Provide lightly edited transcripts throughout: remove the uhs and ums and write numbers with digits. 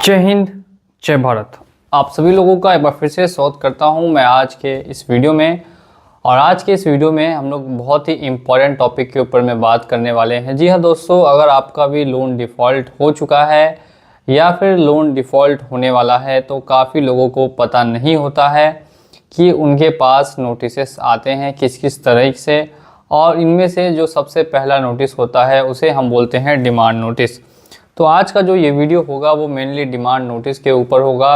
जय हिंद, जय भारत। आप सभी लोगों का एक बार फिर से स्वागत करता हूं मैं आज के इस वीडियो में। और आज के इस वीडियो में हम लोग बहुत ही इम्पोर्टेंट टॉपिक के ऊपर में बात करने वाले हैं। जी हाँ दोस्तों, अगर आपका भी लोन डिफ़ॉल्ट हो चुका है या फिर लोन डिफ़ॉल्ट होने वाला है तो काफ़ी लोगों को पता नहीं होता है कि उनके पास नोटिसेस आते हैं किस किस तरह से। और इनमें से जो सबसे पहला नोटिस होता है उसे हम बोलते हैं डिमांड नोटिस। तो आज का जो ये वीडियो होगा वो मेनली डिमांड नोटिस के ऊपर होगा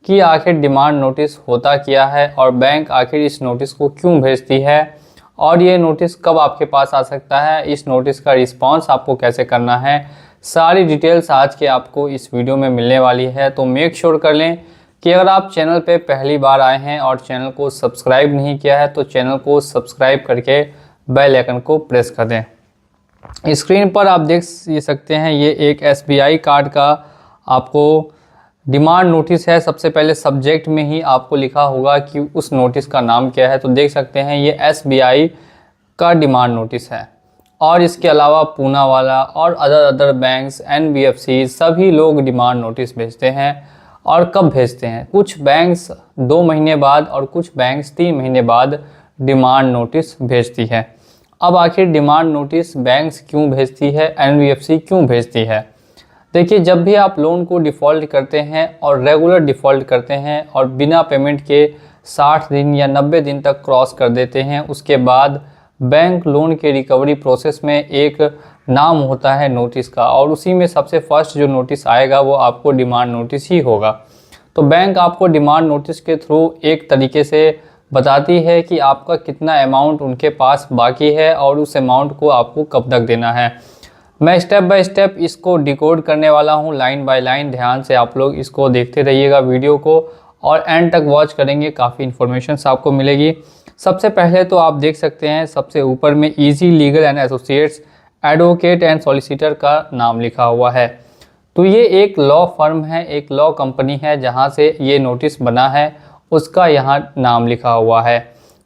कि आखिर डिमांड नोटिस होता क्या है और बैंक आखिर इस नोटिस को क्यों भेजती है और ये नोटिस कब आपके पास आ सकता है, इस नोटिस का रिस्पांस आपको कैसे करना है, सारी डिटेल्स आज के आपको इस वीडियो में मिलने वाली है। तो मेक श्योर कर लें कि अगर आप चैनल पे पहली बार आए हैं और चैनल को सब्सक्राइब नहीं किया है तो चैनल को सब्सक्राइब करके बेल आइकन को प्रेस कर दें। स्क्रीन पर आप देख सकते हैं ये एक SBI कार्ड का आपको डिमांड नोटिस है। सबसे पहले सब्जेक्ट में ही आपको लिखा होगा कि उस नोटिस का नाम क्या है। तो देख सकते हैं ये SBI का डिमांड नोटिस है। और इसके अलावा पूना वाला और अदर बैंक्स, NBFC सभी लोग डिमांड नोटिस भेजते हैं। और कब भेजते हैं? कुछ बैंक्स 2 महीने बाद और कुछ बैंक्स 3 महीने बाद डिमांड नोटिस भेजती है। अब आखिर डिमांड नोटिस बैंक्स क्यों भेजती है, NBFC क्यों भेजती है? देखिए, जब भी आप लोन को डिफ़ॉल्ट करते हैं और रेगुलर डिफ़ॉल्ट करते हैं और बिना पेमेंट के 60 दिन या 90 दिन तक क्रॉस कर देते हैं, उसके बाद बैंक लोन के रिकवरी प्रोसेस में एक नाम होता है नोटिस का और उसी में सबसे फर्स्ट जो नोटिस आएगा वो आपको डिमांड नोटिस ही होगा। तो बैंक आपको डिमांड नोटिस के थ्रू एक तरीके से बताती है कि आपका कितना अमाउंट उनके पास बाकी है और उस अमाउंट को आपको कब तक देना है। मैं स्टेप बाय स्टेप इसको डिकोड करने वाला हूँ, लाइन बाय लाइन। ध्यान से आप लोग इसको देखते रहिएगा वीडियो को और एंड तक वॉच करेंगे, काफ़ी इन्फॉर्मेशन आपको मिलेगी। सबसे पहले तो आप देख सकते हैं सबसे ऊपर में easy legal and associates advocate and solicitor का नाम लिखा हुआ है। तो ये एक लॉ फर्म है, एक लॉ कंपनी है जहाँ से ये नोटिस बना है, उसका यहाँ नाम लिखा हुआ है।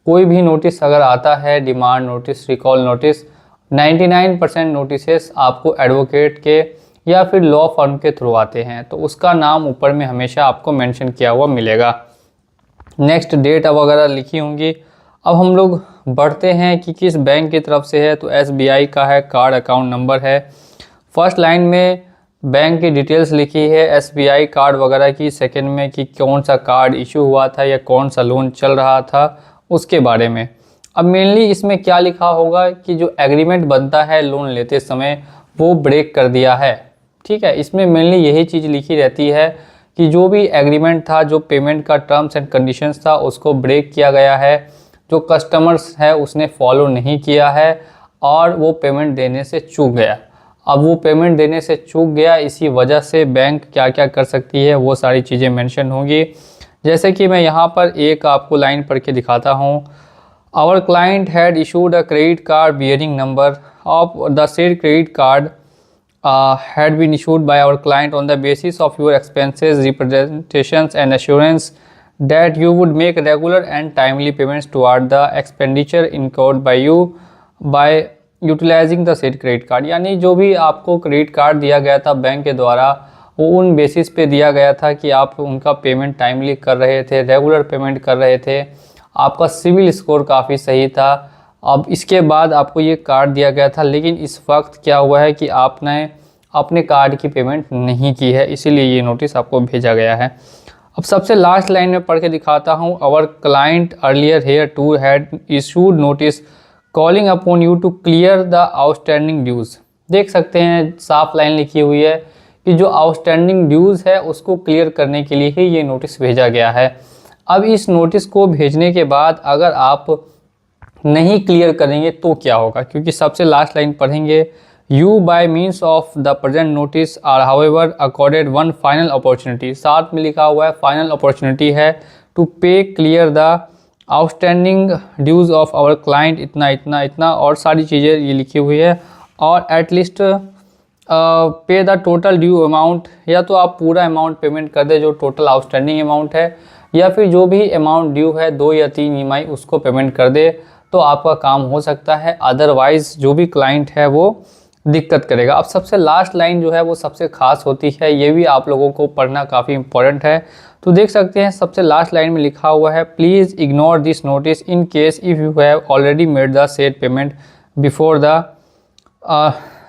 कोई भी नोटिस अगर आता है, demand notice, recall notice, 99% notices आपको एडवोकेट के या फिर लॉ फर्म के थ्रू आते हैं, तो उसका नाम ऊपर में हमेशा आपको मेंशन किया हुआ मिलेगा। नेक्स्ट डेट वगैरह लिखी होंगी। अब हम लोग बढ़ते हैं कि किस बैंक की तरफ से है। तो SBI का है, कार्ड अकाउंट नंबर है। फर्स्ट लाइन में बैंक की डिटेल्स लिखी है SBI कार्ड वगैरह की। सेकंड में कि कौन सा कार्ड इशू हुआ था या कौन सा लोन चल रहा था उसके बारे में। अब मेनली इसमें क्या लिखा होगा कि जो एग्रीमेंट बनता है लोन लेते समय वो ब्रेक कर दिया है। ठीक है, इसमें मेनली यही चीज़ लिखी रहती है कि जो भी एग्रीमेंट था, जो पेमेंट का टर्म्स एंड कंडीशंस था, उसको ब्रेक किया गया है। जो कस्टमर्स है उसने फॉलो नहीं किया है और वो पेमेंट देने से चूक गया। अब वो पेमेंट देने से चूक गया, इसी वजह से बैंक क्या क्या कर सकती है वो सारी चीज़ें मेंशन होंगी। जैसे कि मैं यहाँ पर एक आपको लाइन पढ़ के दिखाता हूँ। Our client had issued a credit card bearing number of the said credit card had been issued by our client on the basis of your expenses, representations and assurance that you would make regular and timely payments toward the expenditure incurred by you by utilizing the said credit card। यानी जो भी आपको credit card दिया गया था bank के द्वारा वो उन बेसिस पे दिया गया था कि आप उनका पेमेंट टाइमली कर रहे थे, रेगुलर पेमेंट कर रहे थे, आपका सिविल स्कोर काफ़ी सही था। अब इसके बाद आपको ये कार्ड दिया गया था, लेकिन इस वक्त क्या हुआ है कि आपने अपने कार्ड की पेमेंट नहीं की है, इसीलिए ये नोटिस आपको भेजा गया है। अब सबसे लास्ट लाइन में पढ़ के दिखाता हूँ। Our client earlier hereto had issued notice calling upon you to clear the outstanding dues. देख सकते हैं साफ लाइन लिखी हुई है कि जो आउटस्टैंडिंग ड्यूज़ है उसको क्लियर करने के लिए ही ये नोटिस भेजा गया है। अब इस नोटिस को भेजने के बाद अगर आप नहीं क्लियर करेंगे तो क्या होगा, क्योंकि सबसे लास्ट लाइन पढ़ेंगे, you by means of the present notice are however accorded one final opportunity. साथ में लिखा हुआ है फाइनल अपॉर्चुनिटी है to pay clear the outstanding dues of our client, इतना इतना इतना और सारी चीज़ें ये लिखी हुई है। और एटलीस्ट पे द टोटल ड्यू अमाउंट, या तो आप पूरा अमाउंट पेमेंट कर दे जो टोटल आउटस्टैंडिंग अमाउंट है, या फिर जो भी अमाउंट ड्यू है 2 या 3 EMI उसको पेमेंट कर दे तो आपका काम हो सकता है। अदरवाइज़ जो भी क्लाइंट है वो दिक्कत करेगा। अब सबसे लास्ट लाइन जो है वो सबसे खास होती है, ये भी आप लोगों को पढ़ना काफ़ी इंपॉर्टेंट है। तो देख सकते हैं सबसे लास्ट लाइन में लिखा हुआ है, please ignore this notice in case if you have already made the said payment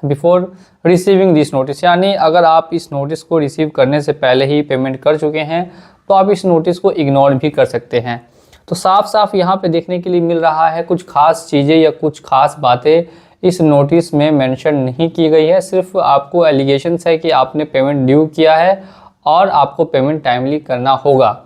before receiving this notice. यानी अगर आप इस नोटिस को रिसीव करने से पहले ही पेमेंट कर चुके हैं तो आप इस नोटिस को इग्नोर भी कर सकते हैं। तो साफ साफ यहाँ पे देखने के लिए मिल रहा है कुछ खास चीज़ें या कुछ खास बातें इस नोटिस में मेंशन नहीं की गई है। सिर्फ आपको एलिगेशंस है कि आपने पेमेंट ड्यू किया है और आपको पेमेंट टाइमली करना होगा,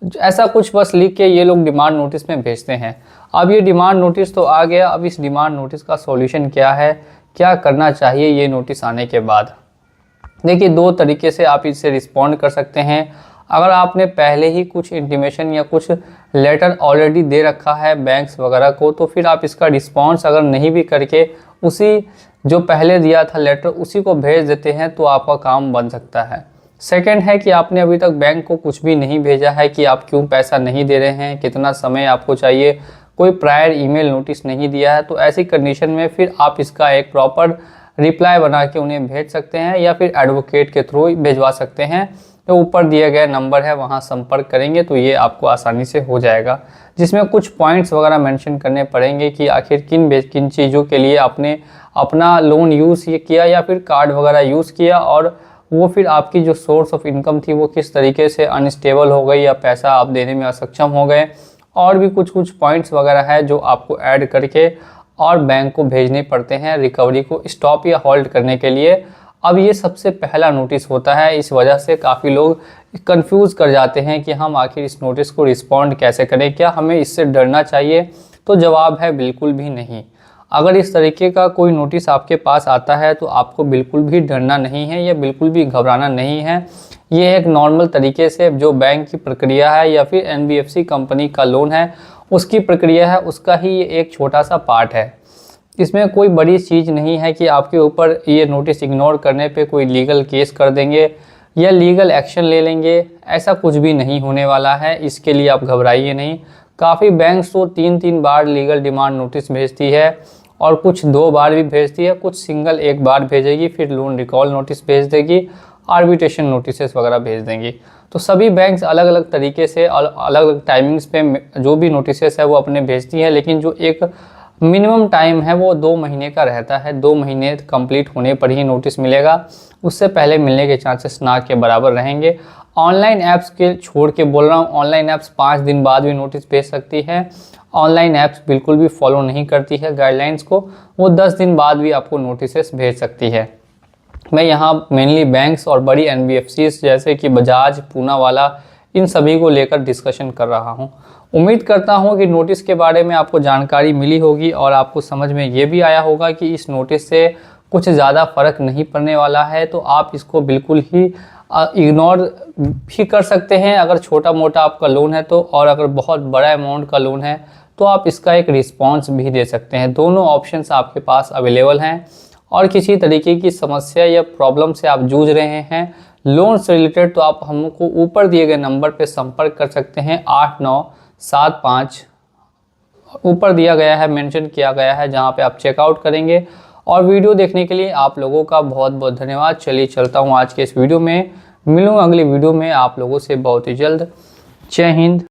ऐसा कुछ बस लिख के ये लोग डिमांड नोटिस में भेजते हैं। अब ये डिमांड नोटिस तो आ गया, अब इस डिमांड नोटिस का सॉल्यूशन क्या है, क्या करना चाहिए ये नोटिस आने के बाद। देखिए, दो तरीके से आप इससे रिस्पॉन्ड कर सकते हैं। अगर आपने पहले ही कुछ इंटीमेशन या कुछ लेटर ऑलरेडी दे रखा है बैंक्स वगैरह को, तो फिर आप इसका रिस्पॉन्स अगर नहीं भी करके उसी जो पहले दिया था लेटर उसी को भेज देते हैं तो आपका काम बन सकता है। सेकंड है कि आपने अभी तक बैंक को कुछ भी नहीं भेजा है कि आप क्यों पैसा नहीं दे रहे हैं, कितना समय आपको चाहिए, कोई प्रायर ईमेल नोटिस नहीं दिया है, तो ऐसी कंडीशन में फिर आप इसका एक प्रॉपर रिप्लाई बना के उन्हें भेज सकते हैं या फिर एडवोकेट के थ्रू भेजवा सकते हैं। तो ऊपर दिए गए नंबर है वहाँ संपर्क करेंगे तो ये आपको आसानी से हो जाएगा, जिसमें कुछ पॉइंट्स वगैरह मेंशन करने पड़ेंगे कि आखिर किन चीज़ों के लिए आपने अपना लोन यूज़ ये किया या फिर कार्ड वगैरह यूज़ किया, और वो फिर आपकी जो सोर्स ऑफ इनकम थी वो किस तरीके से अनस्टेबल हो गई या पैसा आप देने में असक्षम हो गए, और भी कुछ पॉइंट्स वगैरह है जो आपको ऐड करके और बैंक को भेजने पड़ते हैं रिकवरी को स्टॉप या होल्ड करने के लिए। अब ये सबसे पहला नोटिस होता है, इस वजह से काफ़ी लोग कंफ्यूज कर जाते हैं कि हम आखिर इस नोटिस को रिस्पॉन्ड कैसे करें, क्या हमें इससे डरना चाहिए। तो जवाब है बिल्कुल भी नहीं। अगर इस तरीके का कोई नोटिस आपके पास आता है तो आपको बिल्कुल भी डरना नहीं है या बिल्कुल भी घबराना नहीं है। ये एक नॉर्मल तरीके से जो बैंक की प्रक्रिया है या फिर NBFC कंपनी का लोन है उसकी प्रक्रिया है, उसका ही ये एक छोटा सा पार्ट है। इसमें कोई बड़ी चीज़ नहीं है कि आपके ऊपर ये नोटिस इग्नोर करने पे कोई लीगल केस कर देंगे या लीगल एक्शन ले लेंगे, ऐसा कुछ भी नहीं होने वाला है। इसके लिए आप घबराइए नहीं। काफ़ी बैंक्स तो 3 बार लीगल डिमांड नोटिस भेजती है और कुछ 2 बार भी भेजती है, कुछ सिंगल 1 बार भेजेगी, फिर लोन रिकॉल नोटिस भेज देगी, आर्बिट्रेशन नोटिसेस वगैरह भेज देंगी। तो सभी बैंक्स अलग अलग तरीके से अलग अलग टाइमिंग्स पे जो भी नोटिसेस है वो अपने भेजती हैं, लेकिन जो एक मिनिमम टाइम है वो 2 महीने का रहता है। 2 महीने कंप्लीट होने पर ही नोटिस मिलेगा, उससे पहले मिलने के चांसेस ना के बराबर रहेंगे। ऑनलाइन ऐप्स के छोड़ के बोल रहा हूँ, ऑनलाइन ऐप्स 5 दिन बाद भी नोटिस भेज सकती है। ऑनलाइन ऐप्स बिल्कुल भी फॉलो नहीं करती है गाइडलाइंस को, वो 10 दिन बाद भी आपको नोटिसेस भेज सकती है। मैं यहाँ मेनली बैंक्स और बड़ी NBFCs जैसे कि बजाज, पूनावाला, इन सभी को लेकर डिस्कशन कर रहा हूँ। उम्मीद करता हूँ कि नोटिस के बारे में आपको जानकारी मिली होगी और आपको समझ में ये भी आया होगा कि इस नोटिस से कुछ ज़्यादा फ़र्क नहीं पड़ने वाला है, तो आप इसको बिल्कुल ही इग्नोर भी कर सकते हैं अगर छोटा मोटा आपका लोन है तो, और अगर बहुत बड़ा अमाउंट का लोन है तो आप इसका एक रिस्पॉन्स भी दे सकते हैं। दोनों ऑप्शंस आपके पास अवेलेबल हैं। और किसी तरीके की समस्या या प्रॉब्लम से आप जूझ रहे हैं लोन से रिलेटेड, तो आप हमको ऊपर दिए गए नंबर पर संपर्क कर सकते हैं 8975, ऊपर दिया गया है, मेंशन किया गया है, जहां पे आप चेकआउट करेंगे। और वीडियो देखने के लिए आप लोगों का बहुत बहुत धन्यवाद। चलिए चलता हूं आज के इस वीडियो में, मिलूंगा अगली वीडियो में आप लोगों से बहुत ही जल्द। जय हिंद।